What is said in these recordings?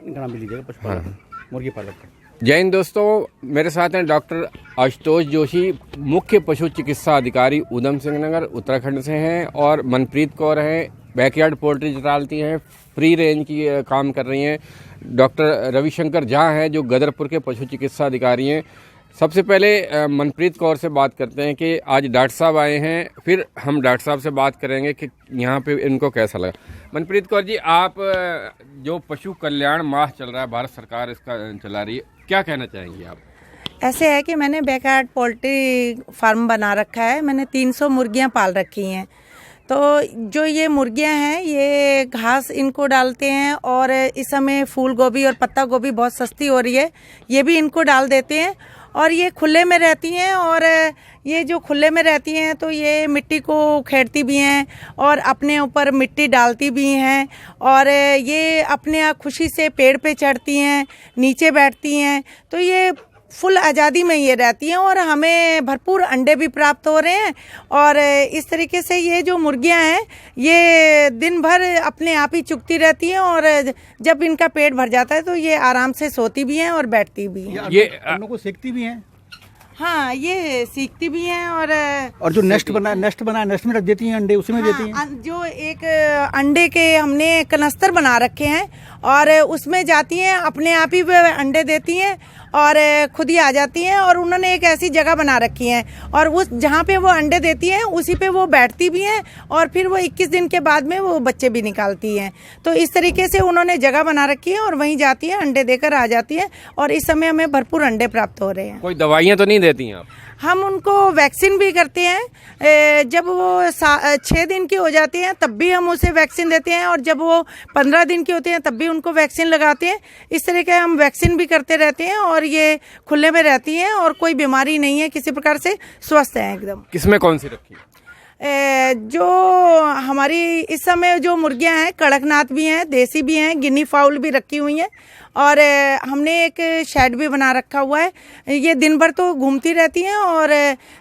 इनका नाम भी लीजिएगा, पशुपालक मुर्गी पालक। जय हिंद दोस्तों, मेरे साथ हैं डॉक्टर आशुतोष जोशी, मुख्य पशु चिकित्सा अधिकारी ऊधम सिंह नगर उत्तराखंड से हैं, और मनप्रीत कौर हैं, बैकयार्ड पोल्ट्री चलाती हैं, फ्री रेंज की काम कर रही हैं। डॉक्टर रविशंकर झा हैं जो गदरपुर के पशु चिकित्सा अधिकारी हैं। सबसे पहले मनप्रीत कौर से बात करते हैं कि आज डॉक्टर साहब आए हैं, फिर हम डॉक्टर साहब से बात करेंगे कि यहाँ पे इनको कैसा लगा। मनप्रीत कौर जी, आप जो पशु कल्याण माह चल रहा है, भारत सरकार इसका चला रही है, क्या कहना चाहेंगी आप? ऐसे है कि मैंने बैकयार्ड पोल्ट्री फार्म बना रखा है। मैंने 300 मुर्गियाँ पाल रखी हैं। तो जो ये मुर्गियाँ हैं, ये घास इनको डालते हैं, और इस समय फूल गोभी और पत्ता गोभी बहुत सस्ती हो रही है, ये भी इनको डाल देते हैं। और ये खुले में रहती हैं, और ये जो खुले में रहती हैं तो ये मिट्टी को उखेड़ती भी हैं और अपने ऊपर मिट्टी डालती भी हैं, और ये अपने आप खुशी से पेड़ पे चढ़ती हैं, नीचे बैठती हैं। तो ये फुल आज़ादी में ये रहती हैं, और हमें भरपूर अंडे भी प्राप्त हो रहे हैं। और इस तरीके से ये जो मुर्गियां हैं, ये दिन भर अपने आप ही चुगती रहती हैं, और जब इनका पेट भर जाता है तो ये आराम से सोती भी हैं और बैठती भी हैं। ये अंडों को सेकती भी हैं? हाँ, ये सीखती भी हैं। और जो नेस्ट बना नेस्ट में रख देती हैं अंडे, उसी में देती हैं? जो एक अंडे के हमने कनस्तर बना रखे हैं, और उसमें जाती हैं, अपने आप ही अंडे देती हैं और खुद ही आ जाती हैं। और उन्होंने एक ऐसी जगह बना रखी है, और उस जहाँ पे वो अंडे देती हैं उसी पे वो बैठती भी हैं, और फिर वो 21 दिन के बाद में वो बच्चे भी निकालती हैं। तो इस तरीके से उन्होंने जगह बना रखी है, और वहीं जाती है, अंडे देकर आ जाती है, और इस समय हमें भरपूर अंडे प्राप्त हो रहे हैं। कोई दवाइयाँ तो नहीं देती हैं आप? हम उनको वैक्सीन भी करते हैं। जब वो 6 दिन की हो जाती हैं तब भी हम उसे वैक्सीन देते हैं, और जब वो 15 दिन की होती हैं तब भी उनको वैक्सीन लगाते हैं। इस तरह के हम वैक्सीन भी करते रहते हैं, और ये खुले में रहती हैं और कोई बीमारी नहीं है, किसी प्रकार से स्वस्थ है एकदम। किसमें कौन सी रखी है? जो हमारी इस समय जो मुर्गियां हैं, कड़कनाथ भी हैं, देसी भी हैं, गिनी फाउल भी रखी हुई हैं, और हमने एक शेड भी बना रखा हुआ है। ये दिन भर तो घूमती रहती हैं, और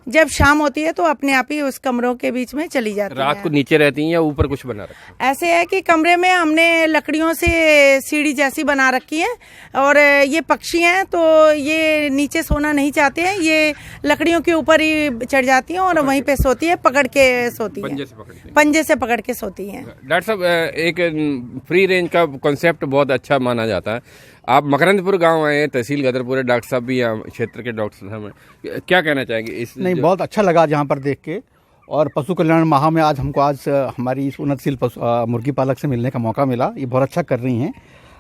जब शाम होती है तो अपने आप ही उस कमरों के बीच में चली जाती हैं। रात को नीचे रहती हैं या ऊपर कुछ बना रखा है? ऐसे है कि कमरे में हमने लकड़ियों से सीढ़ी जैसी बना रखी है, और ये पक्षी हैं तो ये नीचे सोना नहीं चाहते हैं, ये लकड़ियों के ऊपर ही चढ़ जाती हैं और वहीं पे सोती है, पकड़ के सोती है, पंजे से पकड़ के सोती हैं। डॉक्टर साहब, एक फ्री रेंज का कॉन्सेप्ट बहुत अच्छा माना जाता है। आप मकरंदपुर गांव आए हैं, तहसील गदरपुर है, डॉक्टर साहब भी यहाँ क्षेत्र के डॉक्टर साहब हैं, क्या कहना चाहेंगे इस? नहीं, बहुत अच्छा लगा आज यहाँ पर देख के, और पशु कल्याण माह में आज हमको हमारी इस उन्नतशील मुर्गी पालक से मिलने का मौका मिला। ये बहुत अच्छा कर रही हैं,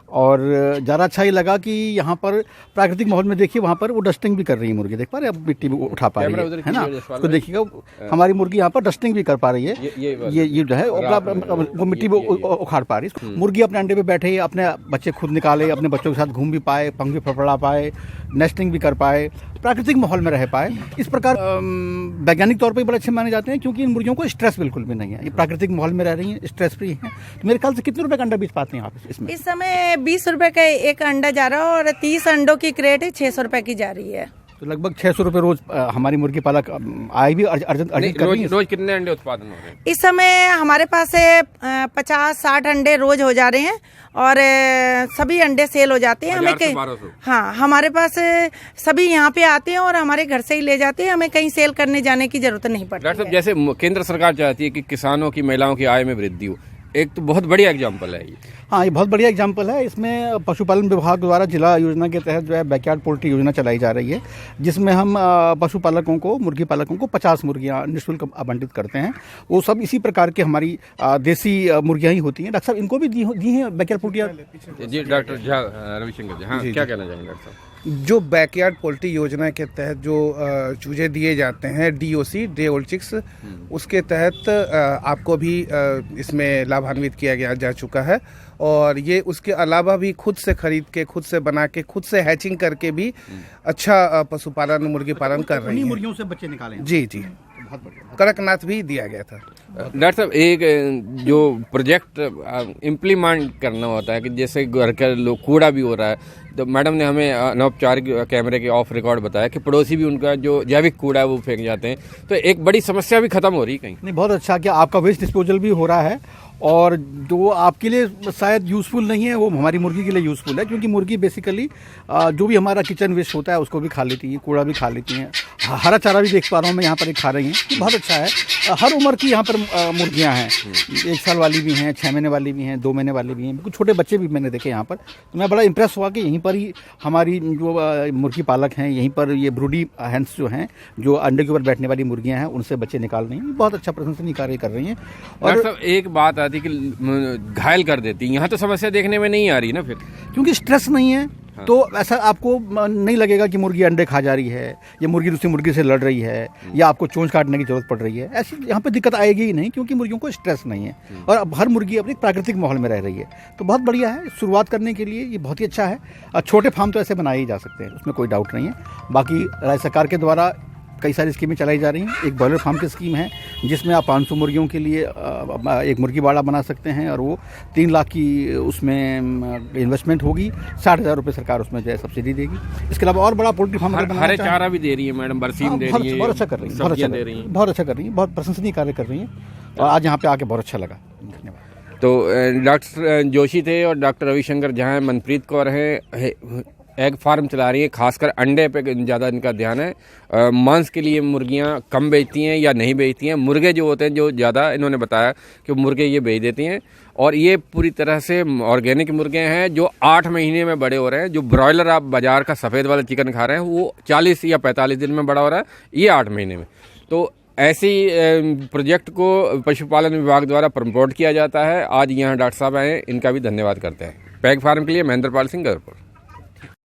और ज़्यादा अच्छा ये लगा कि यहाँ पर प्राकृतिक माहौल में देखिए, वहाँ पर वो डस्टिंग भी कर रही है मुर्गी, देख पा रहे हैं, अब मिट्टी भी उठा पा रही है ना, उसको देखिएगा, हमारी मुर्गी यहाँ पर डस्टिंग भी कर पा रही है। ये जो है वो मिट्टी भी उखाड़ पा रही है। मुर्गी अपने अंडे पे बैठे, अपने बच्चे खुद निकाले, अपने बच्चों के साथ घूम भी पाए, पंख भी फड़फड़ा पाए, नेस्टिंग भी कर पाए, प्राकृतिक माहौल में रह पाए। इस प्रकार वैज्ञानिक तौर पर बड़े अच्छे माने जाते हैं, क्योंकि इन मुर्गियों को स्ट्रेस बिल्कुल भी नहीं है, ये प्राकृतिक माहौल में रह रही हैं, स्ट्रेस फ्री हैं। तो मेरे ख्याल से कितने रुपए का अंडा बेच पाते हैं आप इसमें? इस समय 20 रुपए का एक अंडा जा रहा है, और 30 अंडों की क्रेट 600 रुपए की जा रही है। तो लगभग 600 रुपए रोज हमारी मुर्गी पालक आय भी अर्जित कर रही है। रोज कितने अंडे उत्पादन हो रहे हैं इस समय? हमारे पास 50-60 अंडे रोज हो जा रहे हैं, और सभी अंडे सेल हो जाते हैं। हमें कहीं, हाँ, हमारे पास सभी यहाँ पे आते हैं और हमारे घर से ही ले जाते हैं, हमें कहीं सेल करने जाने की जरूरत नहीं पड़ती। डॉक्टर साहब, जैसे केंद्र सरकार चाहती है कि किसानों की, महिलाओं की आय में वृद्धि हो, एक तो बहुत बढ़िया एग्जाम्पल है ये। हाँ, ये बहुत बढ़िया एग्जाम्पल है। इसमें पशुपालन विभाग द्वारा जिला योजना के तहत जो है बैकयार्ड पोल्ट्री योजना चलाई जा रही है, जिसमें हम पशुपालकों को, मुर्गी पालकों को 50 मुर्गियाँ निःशुल्क आवंटित करते हैं। वो सब इसी प्रकार के हमारी देसी मुर्गियाँ ही होती हैं। डॉक्टर साहब, इनको भी दी हैं बैकयार्ड पोल्ट्री? जी डॉक्टर झा, रविशंकर जी, हाँ, क्या कहना चाहेंगे डॉक्टर साहब? जो बैकयार्ड पोल्ट्री योजना के तहत जो चूजे दिए जाते हैं, DOC, डे ओल्ड चिक्स, उसके तहत आपको भी इसमें लाभान्वित किया जा चुका है। और ये उसके अलावा भी खुद से खरीद के, खुद से बना के, खुद से हैचिंग करके भी अच्छा पशुपालन, मुर्गी पालन कर रही है। मुर्गियों से बच्चे निकाले? जी, कड़कनाथ भी दिया गया था। डॉक्टर साहब, एक जो प्रोजेक्ट इम्प्लीमेंट करना होता है कि जैसे घर का लोग कूड़ा भी हो रहा है, तो मैडम ने हमें अनौपचारिक कैमरे के ऑफ रिकॉर्ड बताया कि पड़ोसी भी उनका जो जैविक कूड़ा है वो फेंक जाते हैं, तो एक बड़ी समस्या भी खत्म हो रही है कहीं। नहीं, बहुत अच्छा कि आपका वेस्ट डिस्पोजल भी हो रहा है, और जो आपके लिए शायद यूज़फुल नहीं है वो हमारी मुर्गी के लिए यूज़फुल है, क्योंकि मुर्गी बेसिकली जो भी हमारा किचन वेस्ट होता है उसको भी खा लेती है, कूड़ा भी खा लेती हैं, हरा चारा भी देख पा रहा हूँ मैं यहाँ पर एक खा रही हैं, ये बहुत अच्छा है। हर उम्र की यहाँ पर मुर्गियाँ हैं, 1 साल वाली भी हैं, 6 महीने वाली भी हैं, 2 महीने वाली भी हैं, कुछ छोटे बच्चे भी मैंने देखे यहाँ पर। तो मैं बड़ा इंप्रेस हुआ कि यहीं पर ही हमारी जो मुर्गी पालक हैं, यहीं पर ये ब्रूडी हैंस जो हैं, जो अंडे के ऊपर बैठने वाली मुर्गियाँ हैं, उनसे बच्चे निकाल रही हैं, बहुत अच्छा प्रशंसनीय कार्य कर रही हैं। और एक बात आती कि घायल कर देती, यहाँ तो समस्या देखने में नहीं आ रही ना फिर, क्योंकि स्ट्रेस नहीं है। तो ऐसा आपको नहीं लगेगा कि मुर्गी अंडे खा जा रही है, या मुर्गी दूसरी मुर्गी से लड़ रही है, या आपको चोंच काटने की जरूरत पड़ रही है। ऐसी यहाँ पे दिक्कत आएगी ही नहीं, क्योंकि मुर्गियों को स्ट्रेस नहीं है, और अब हर मुर्गी अपने प्राकृतिक माहौल में रह रही है। तो बहुत बढ़िया है, शुरुआत करने के लिए ये बहुत ही अच्छा है। छोटे फार्म तो ऐसे बनाए ही जा सकते हैं, उसमें कोई डाउट नहीं है। बाकी राज्य सरकार के द्वारा कई सारी स्कीमें चलाई जा रही हैं। एक बॉयलर फार्म की स्कीम है जिसमें आप 500 मुर्गियों के लिए एक मुर्गी बाड़ा बना सकते हैं, और वो 3 लाख की उसमें इन्वेस्टमेंट होगी, 60,000 रुपये सरकार उसमें जो है सब्सिडी देगी। इसके अलावा और बड़ा पोल्ट्री फार्म हरे चारा भी दे रही है मैडम, बरसीम दे रही है, बहुत अच्छा कर रही है, बहुत अच्छा दे रही है, बहुत अच्छा कर रही है, बहुत प्रशंसनीय कार्य कर रही हैं, और आज यहाँ पे आके बहुत अच्छा लगा। धन्यवाद। तो डॉक्टर जोशी थे और डॉक्टर रविशंकर जहाँ मनप्रीत कौर है एग फार्म चला रही है, खासकर अंडे पे ज़्यादा इनका ध्यान है। मांस के लिए मुर्गियां कम बेचती हैं या नहीं बेचती हैं, मुर्गे जो होते हैं जो ज़्यादा, इन्होंने बताया कि मुर्गे ये बेच देती हैं, और ये पूरी तरह से ऑर्गेनिक मुर्गे हैं जो 8 महीने में बड़े हो रहे हैं। जो ब्रॉयलर आप बाजार का सफ़ेद वाला चिकन खा रहे हैं वो 40 या 45 दिन में बड़ा हो रहा है, ये 8 महीने में। तो ऐसी प्रोजेक्ट को पशुपालन विभाग द्वारा प्रमोट किया जाता है। आज यहाँ डॉक्टर साहब आए, इनका भी धन्यवाद करते हैं। पैग फार्म के लिए महेंद्र पाल सिंह, गौरपुर।